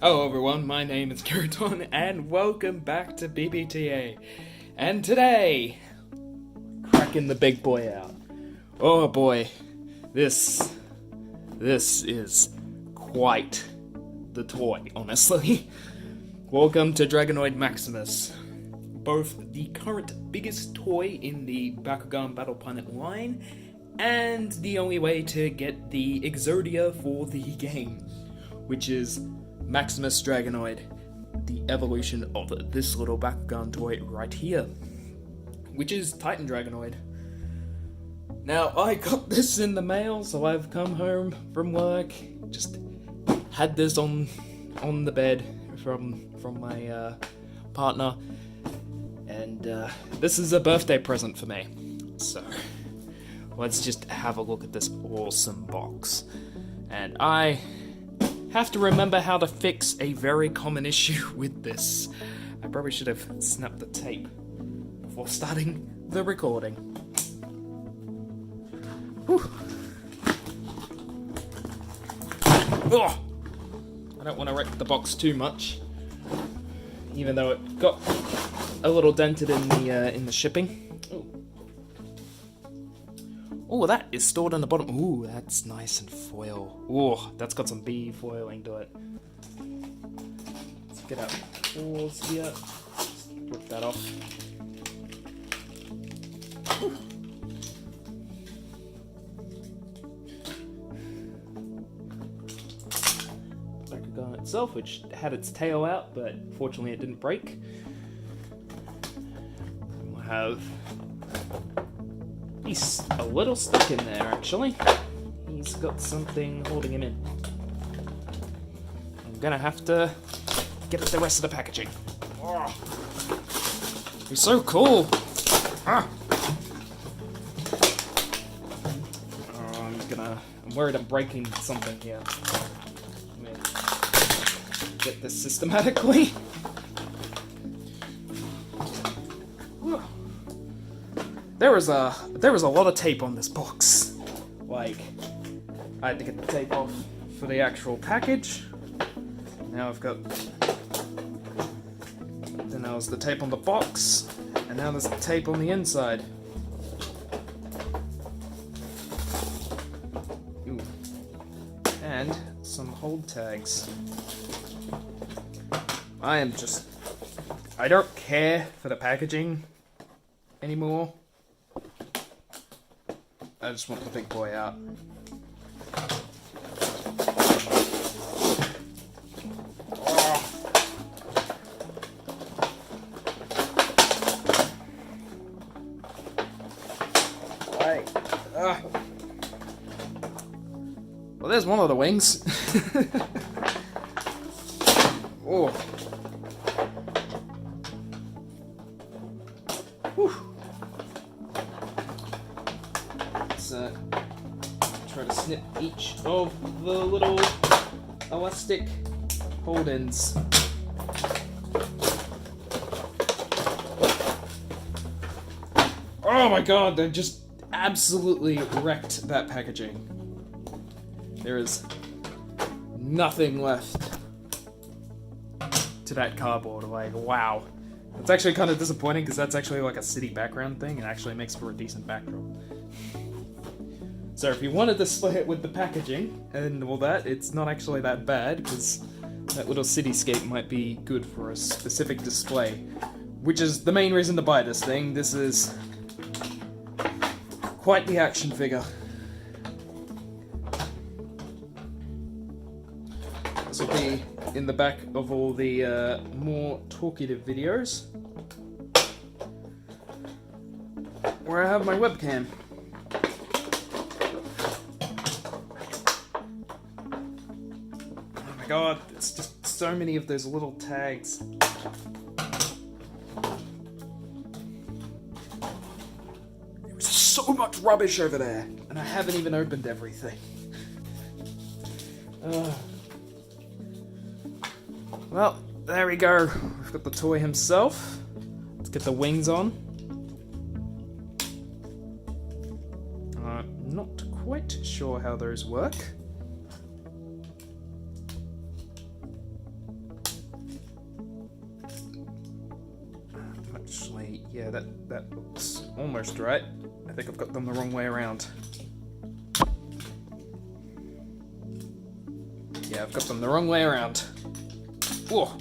Hello everyone, my name is Giraton and welcome back to B.B.T.A. And today, cracking the big boy out. Oh boy, this is quite the toy, honestly. Welcome to Dragonoid Maximus. Both the current biggest toy in the Bakugan Battle Planet line and the only way to get the Exodia for the game, which is Maximus Dragonoid, the evolution of this little Bakugan toy right here, which is Titan Dragonoid. Now, I got this in the mail, so I've come home from work, just had this on the bed from my partner, and this is a birthday present for me. So, let's just have a look at this awesome box. And I have to remember how to fix a very common issue with this. I probably should have snapped the tape before starting the recording. Whew. Oh, I don't want to wreck the box too much, even though it got a little dented in the shipping. Oh, that is stored on the bottom. Ooh, that's nice and foil. Ooh, that's got some B foiling to it. Let's get out the tools here. Just rip that off. Whew. Bakugan itself, which had its tail out, but fortunately it didn't break. And we'll have... He's a little stuck in there, actually. He's got something holding him in. I'm gonna have to get at the rest of the packaging. Oh, he's so cool! Ah. Oh, I'm worried I'm breaking something here. Let me get this systematically. There was a lot of tape on this box. Like, I had to get the tape off for the actual package. Now I've got... Then there was the tape on the box, and now there's the tape on the inside. Ooh. And some hold tags. I don't care for the packaging anymore. I just want the big boy out. Oh. Right. Well, there's one of the wings. Oh. Whew. Try to snip each of the little elastic hold-ins. Oh my god, they just absolutely wrecked that packaging. There is nothing left to that cardboard. Like, wow. It's actually kind of disappointing because that's actually like a city background thing and actually makes for a decent backdrop. So if you want to display it with the packaging and all that, it's not actually that bad, because that little cityscape might be good for a specific display, which is the main reason to buy this thing. This is quite the action figure. This will be in the back of all the more talkative videos, where I have my webcam. God, it's just so many of those little tags. There's so much rubbish over there, and I haven't even opened everything. Well, there we go. We've got the toy himself. Let's get the wings on. Not quite sure how those work. that looks almost right. I think I've got them the wrong way around. Yeah, I've got them the wrong way around. Whoa.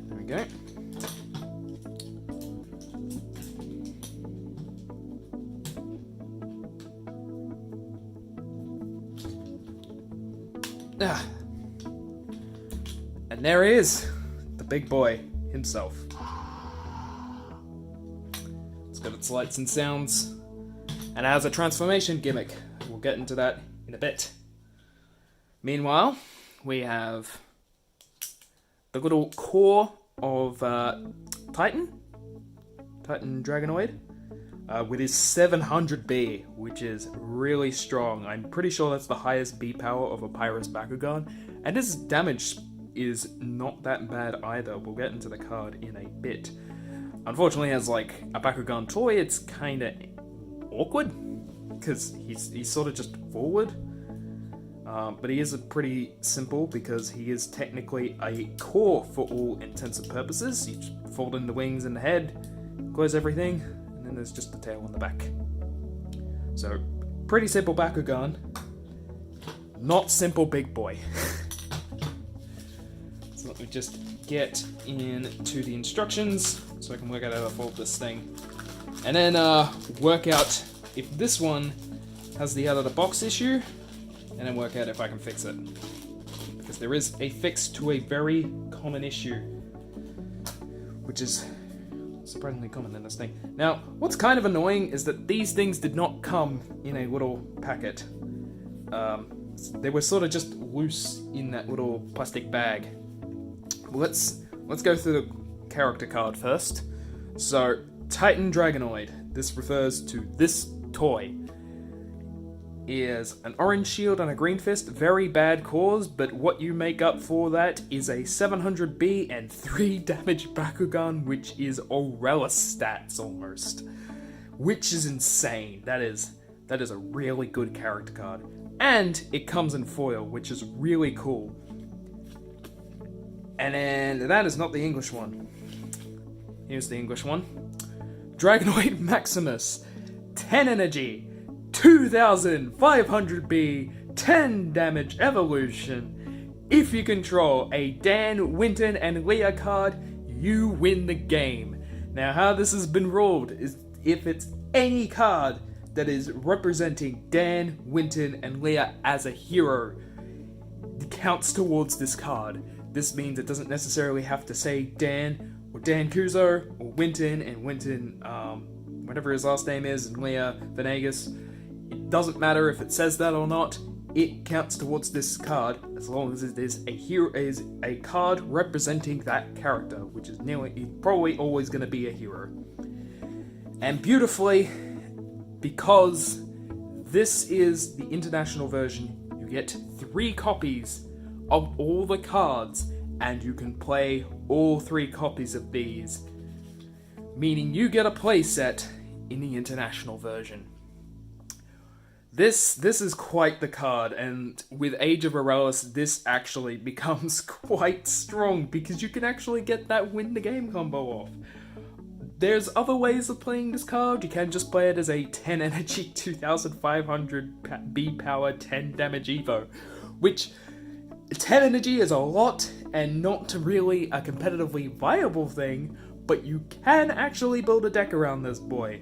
There we go. Ah. And there he is, the big boy himself. It's got its lights and sounds, and it has a transformation gimmick. We'll get into that in a bit. Meanwhile, we have the little core of Titan Dragonoid, with his 700B, which is really strong. I'm pretty sure that's the highest B power of a Pyrus Bakugan, and his damage is not that bad either. We'll get into the card in a bit. Unfortunately, as like a Bakugan toy, it's kind of awkward because he's sort of just forward. But he is a pretty simple because he is technically a core for all intents and purposes. You just fold in the wings and the head, close everything, and then there's just the tail on the back. So, pretty simple Bakugan. Not simple big boy. So let me just get into the instructions so I can work out how to fold this thing. And then work out if this one has the out of the box issue, and then work out if I can fix it. Because there is a fix to a very common issue, which is surprisingly common in this thing. Now, what's kind of annoying is that these things did not come in a little packet. They were sort of just loose in that little plastic bag. Let's go through the character card first. So, Titan Dragonoid. This refers to this toy. Is an orange shield and a green fist, very bad cause, but what you make up for that is a 700B and 3 damage Bakugan, which is Aurela stats almost. Which is insane. That is a really good character card. And it comes in foil, which is really cool. And then that is not the English one. Here's the English one. Dragonoid Maximus, 10 energy. 2500B, 10 damage evolution. If you control a Dan, Winton, and Leah card, you win the game. Now, how this has been ruled is if it's any card that is representing Dan, Winton, and Leah as a hero, it counts towards this card. This means it doesn't necessarily have to say Dan or Dan Kuzo or Winton and Winton, whatever his last name is, and Leah Venegas. It doesn't matter if it says that or not, it counts towards this card as long as it is a card representing that character, which is probably always going to be a hero. And beautifully, because this is the international version, you get 3 copies of all the cards, and you can play all 3 copies of these, meaning you get a playset in the international version. This is quite the card, and with Age of Aurelius, this actually becomes quite strong, because you can actually get that win the game combo off. There's other ways of playing this card. You can just play it as a 10 energy, 2500 B power, 10 damage Evo, which 10 energy is a lot, and not really a competitively viable thing, but you can actually build a deck around this boy.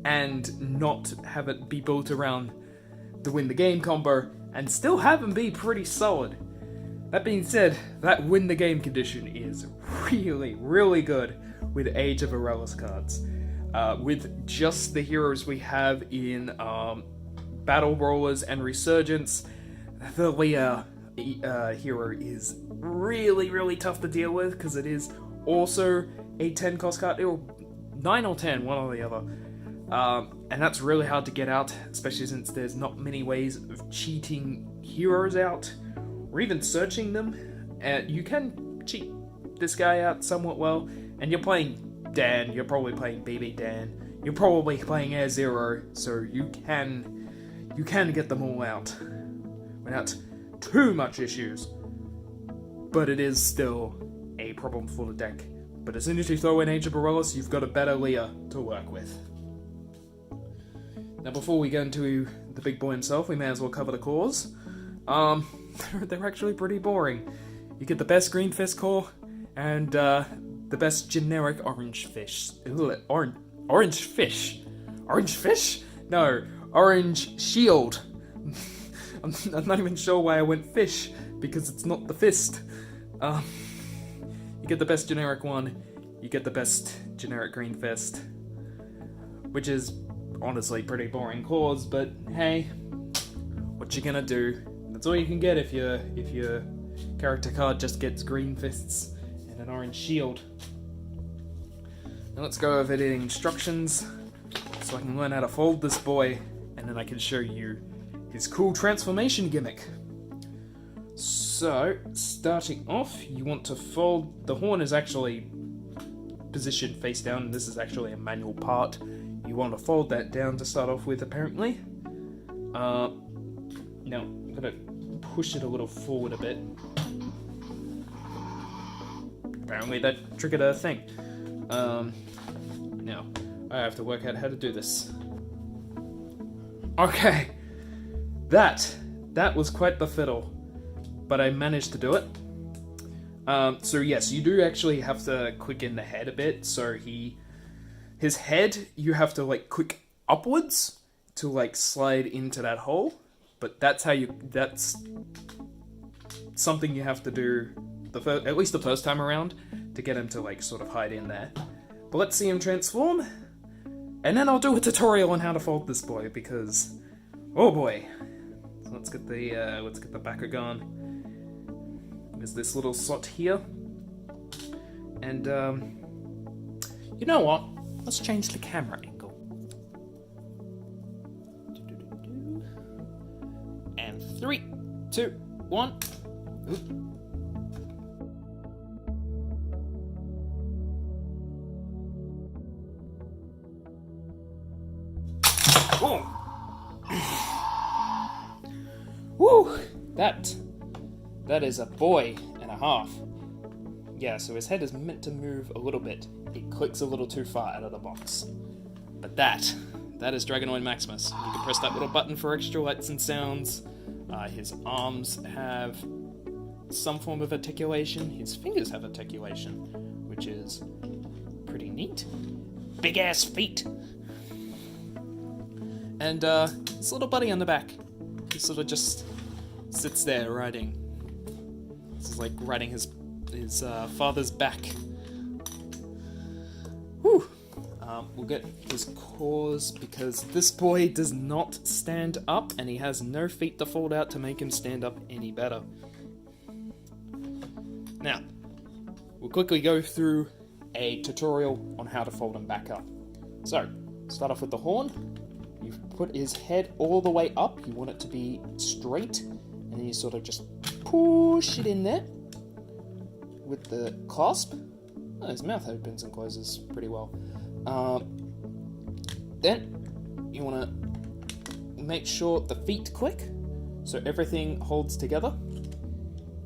And not have it be built around the win the game combo, and still have him be pretty solid. That being said, that win the game condition is really, really good with Age of Aurelius cards. With just the heroes we have in Battle Rollers and Resurgence, the Leah hero is really, really tough to deal with, because it is also a 10 cost card, or 9 or 10, one or the other. And that's really hard to get out, especially since there's not many ways of cheating heroes out, or even searching them. You can cheat this guy out somewhat well, and you're playing Dan, you're probably playing BB Dan, you're probably playing Air Zero, so you can get them all out without too much issues. but it is still a problem for the deck. But as soon as you throw in Age of Barolos, you've got a better Leah to work with. Now before we get into the big boy himself, we may as well cover the cores. They're actually pretty boring. You get the best green fist core, and the best generic orange fish. Orange fish? Orange fish? No, orange shield. I'm not even sure why I went fish, because it's not the fist. You get the best generic one, you get the best generic green fist, which is honestly pretty boring cores, but hey, what you gonna do? That's all you can get if your character card just gets green fists and an orange shield. Now let's go over the instructions so I can learn how to fold this boy, and then I can show you his cool transformation gimmick. So, starting off, you want to fold. The horn is actually positioned face down, and this is actually a manual part. You want to fold that down to start off with, apparently. Now, I'm going to push it a little forward a bit. Apparently that triggered a thing. Now, I have to work out how to do this. Okay, that was quite the fiddle, but I managed to do it. So yes, you do actually have to click in the head a bit. So his head, you have to like click upwards to like slide into that hole. But that's something you have to do at least the first time around to get him to like sort of hide in there. But let's see him transform, and then I'll do a tutorial on how to fold this boy, because oh boy. So let's get the Bakugan. There's this little slot here, and you know what? Let's change the camera angle. And 3, 2, 1. Boom! Woo! That is a boy and a half. Yeah, so his head is meant to move a little bit. It clicks a little too far out of the box. But that is Dragonoid Maximus. You can press that little button for extra lights and sounds. His arms have some form of articulation. His fingers have articulation, which is pretty neat. Big ass feet! And his little buddy on the back, he sort of just sits there riding. This is like riding his father's back. Whew. We'll get his cores, because this boy does not stand up, and he has no feet to fold out to make him stand up any better. Now, we'll quickly go through a tutorial on how to fold him back up. So, start off with the horn. You put his head all the way up. You want it to be straight, and then you sort of just push it in there with the clasp. Oh, his mouth opens and closes pretty well. Then you want to make sure the feet click, so everything holds together.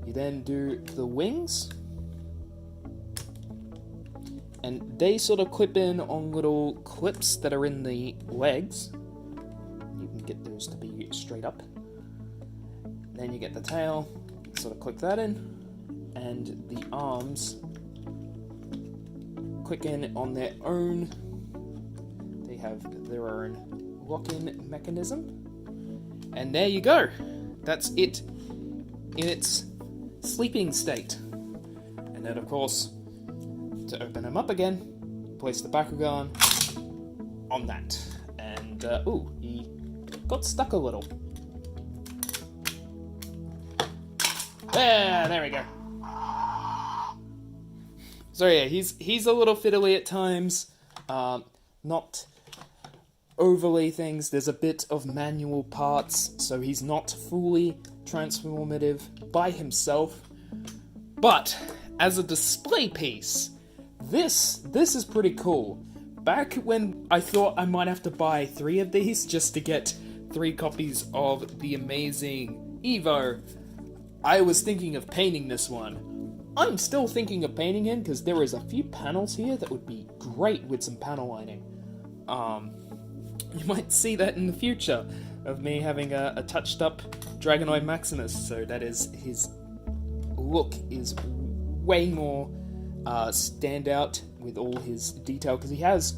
You then do the wings, and they sort of clip in on little clips that are in the legs. You can get those to be straight up. Then you get the tail, sort of click that in, and the arms click in on their own. They have their own lock-in mechanism. And there you go. That's it in its sleeping state. And then, of course, to open him up again, place the Bakugan on that. And, ooh, he got stuck a little. There we go. So yeah, he's a little fiddly at times, not overly things. There's a bit of manual parts, so he's not fully transformative by himself. But as a display piece, this is pretty cool. Back when I thought I might have to buy 3 of these just to get 3 copies of the amazing Evo, I was thinking of painting this one. I'm still thinking of painting him because there is a few panels here that would be great with some panel lining. You might see that in the future of me having a touched up Dragonoid Maximus, so that is his look is way more stand out with all his detail, because he has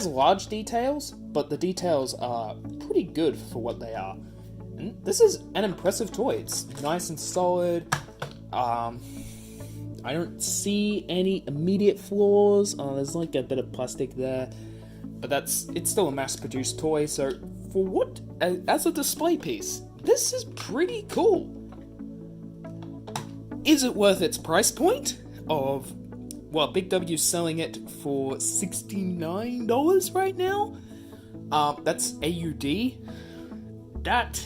large details, but the details are pretty good for what they are. And this is an impressive toy. It's nice and solid. I don't see any immediate flaws. There's like a bit of plastic there, but it's still a mass-produced toy, so for what, as a display piece, this is pretty cool. Is it worth its price point of, well, Big W's selling it for $69 right now? That's AUD. That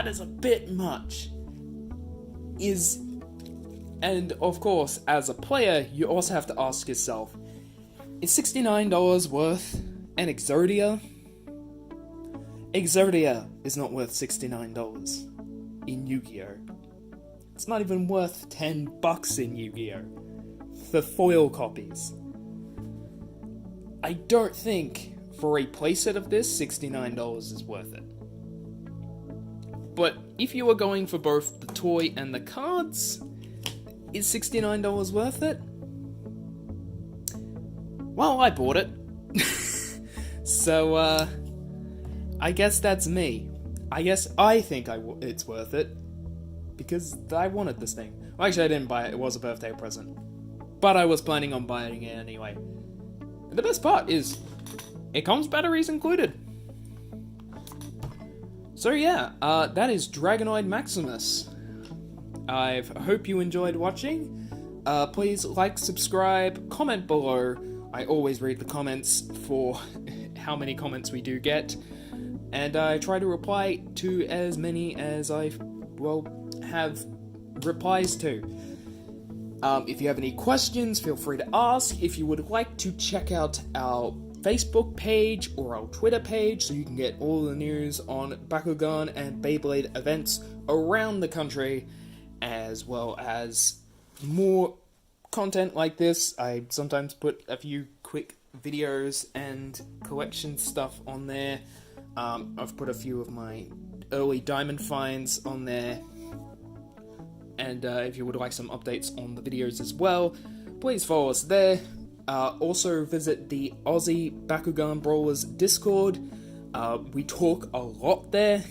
is a bit much. And of course, as a player, you also have to ask yourself, is $69 worth an Exodia? Exodia is not worth $69 in Yu-Gi-Oh! It's not even worth $10 in Yu-Gi-Oh! For foil copies. I don't think for a playset of this, $69 is worth it. But if you are going for both the toy and the cards, is $69 worth it? Well, I bought it. So, I guess that's me. I think it's worth it. Because I wanted this thing. Well, actually, I didn't buy it. It was a birthday present. But I was planning on buying it anyway. And the best part is, it comes batteries included. So yeah, that is Dragonoid Maximus. I hope you enjoyed watching. Please like, subscribe, comment below. I always read the comments for how many comments we do get. And I try to reply to as many as I, have replies to. If you have any questions, feel free to ask. If you would like to check out our Facebook page or our Twitter page so you can get all the news on Bakugan and Beyblade events around the country, as well as more content like this. I sometimes put a few quick videos and collection stuff on there. I've put a few of my early diamond finds on there. And if you would like some updates on the videos as well, please follow us there. Also visit the Aussie Bakugan Brawlers Discord. We talk a lot there.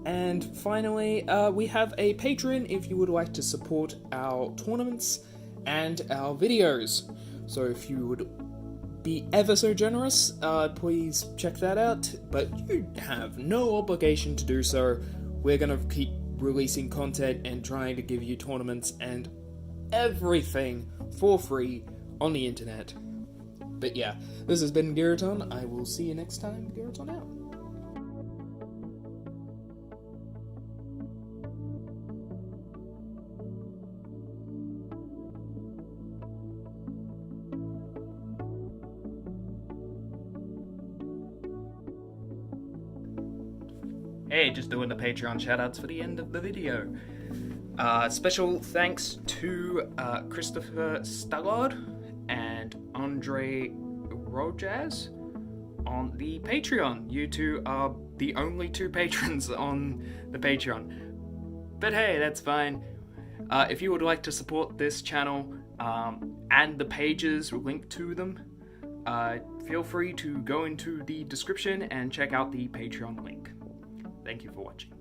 And finally, we have a Patreon if you would like to support our tournaments and our videos. So if you would be ever so generous, please check that out. But you have no obligation to do so. We're gonna keep releasing content and trying to give you tournaments and everything for free on the internet. But yeah, this has been Giraton. I will see you next time. Giraton out. Hey, just doing the Patreon shoutouts for the end of the video. Special thanks to Christopher Stallard and Andre Rojaz on the Patreon. You two are the only two patrons on the Patreon. But hey, that's fine. If you would like to support this channel and the pages linked to them, feel free to go into the description and check out the Patreon link. Thank you for watching.